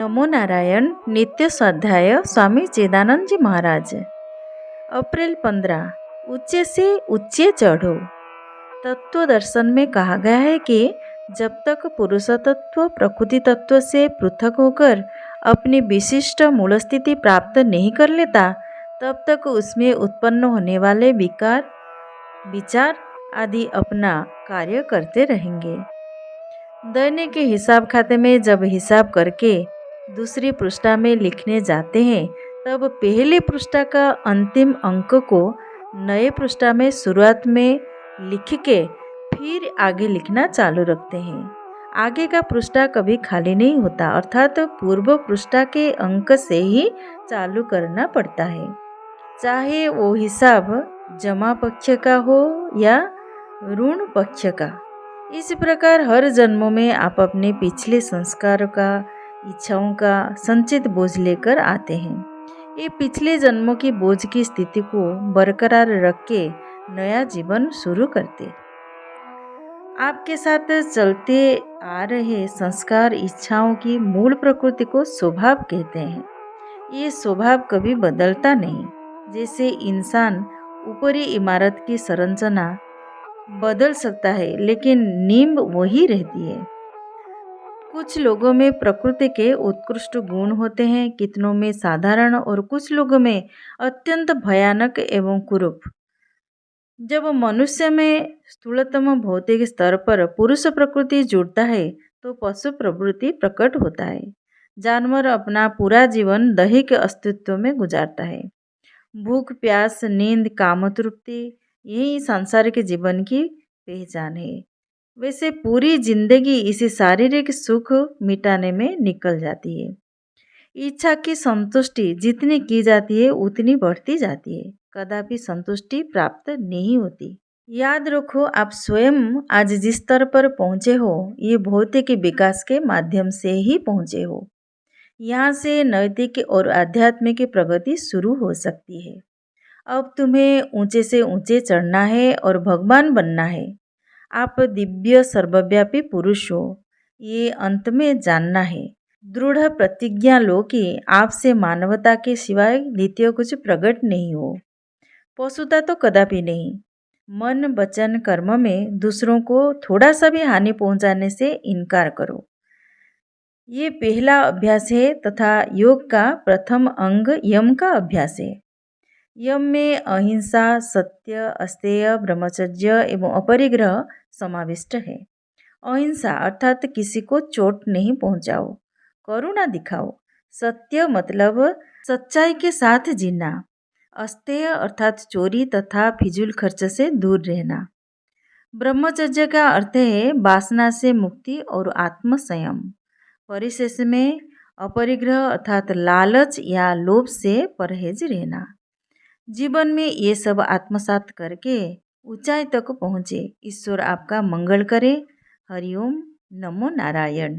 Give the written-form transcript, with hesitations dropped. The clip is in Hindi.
नमो नारायण। नित्य स्वाध्याय स्वामी चिदानंद जी महाराज। अप्रैल 15। ऊंचे से ऊंचे चढ़ो। तत्व दर्शन में कहा गया है कि जब तक पुरुष तत्व प्रकृति तत्व से पृथक होकर अपनी विशिष्ट मूल स्थिति प्राप्त नहीं कर लेता, तब तक उसमें उत्पन्न होने वाले विकार विचार आदि अपना कार्य करते रहेंगे। दैनिक के हिसाब खाते में जब हिसाब करके दूसरी पृष्ठा में लिखने जाते हैं, तब पहले पृष्ठा का अंतिम अंक को नए पृष्ठा में शुरुआत में लिख के फिर आगे लिखना चालू रखते हैं। आगे का पृष्ठा कभी खाली नहीं होता, अर्थात पूर्व पृष्ठा के अंक से ही चालू करना पड़ता है, चाहे वो हिसाब जमा पक्ष का हो या ऋण पक्ष का। इस प्रकार हर जन्मों में आप अपने पिछले संस्कारों का, इच्छाओं का संचित बोझ लेकर आते हैं। ये पिछले जन्मों की बोझ की स्थिति को बरकरार रख के नया जीवन शुरू करते। आपके साथ चलते आ रहे संस्कार इच्छाओं की मूल प्रकृति को स्वभाव कहते हैं। ये स्वभाव कभी बदलता नहीं। जैसे इंसान ऊपरी इमारत की संरचना बदल सकता है, लेकिन नींव वही रहती है। कुछ लोगों में प्रकृति के उत्कृष्ट गुण होते हैं, कितनों में साधारण और कुछ लोगों में अत्यंत भयानक एवं कुरूप। जब मनुष्य में स्थूलतम भौतिक स्तर पर पुरुष प्रकृति जुड़ता है, तो पशु प्रवृत्ति प्रकट होता है। जानवर अपना पूरा जीवन दैहिक अस्तित्व में गुजारता है। भूख, प्यास, नींद, कामतृप्ति यही सांसारिक जीवन की पहचान है। वैसे पूरी जिंदगी इसी शारीरिक सुख मिटाने में निकल जाती है। इच्छा की संतुष्टि जितनी की जाती है उतनी बढ़ती जाती है, कदापि संतुष्टि प्राप्त नहीं होती। याद रखो, आप स्वयं आज जिस स्तर पर पहुँचे हो, ये भौतिक विकास के माध्यम से ही पहुँचे हो। यहाँ से नैतिक और आध्यात्मिक प्रगति शुरू हो सकती है। अब तुम्हें ऊंचे से ऊंचे चढ़ना है और भगवान बनना है। आप दिव्य सर्वव्यापी पुरुष हो, ये अंत में जानना है। दृढ़ प्रतिज्ञा लो कि आपसे मानवता के सिवाय द्वितीय कुछ प्रकट नहीं हो। पशुता तो कदापि नहीं। मन, वचन, कर्म में दूसरों को थोड़ा सा भी हानि पहुंचाने से इनकार करो। ये पहला अभ्यास है तथा योग का प्रथम अंग यम का अभ्यास है। यम में अहिंसा, सत्य, अस्तेय, ब्रह्मचर्य एवं अपरिग्रह समाविष्ट है। अहिंसा अर्थात किसी को चोट नहीं पहुंचाओ, करुणा दिखाओ। सत्य मतलब सच्चाई के साथ जीना। अस्तेय अर्थात चोरी तथा फिजूल खर्च से दूर रहना। ब्रह्मचर्य का अर्थ है वासना से मुक्ति और आत्मसंयम। परिशेष में अपरिग्रह अर्थात लालच या लोभ से परहेज रहना। जीवन में ये सब आत्मसात करके ऊंचाई तक पहुँचे। ईश्वर आपका मंगल करे। हरिओम। नमो नारायण।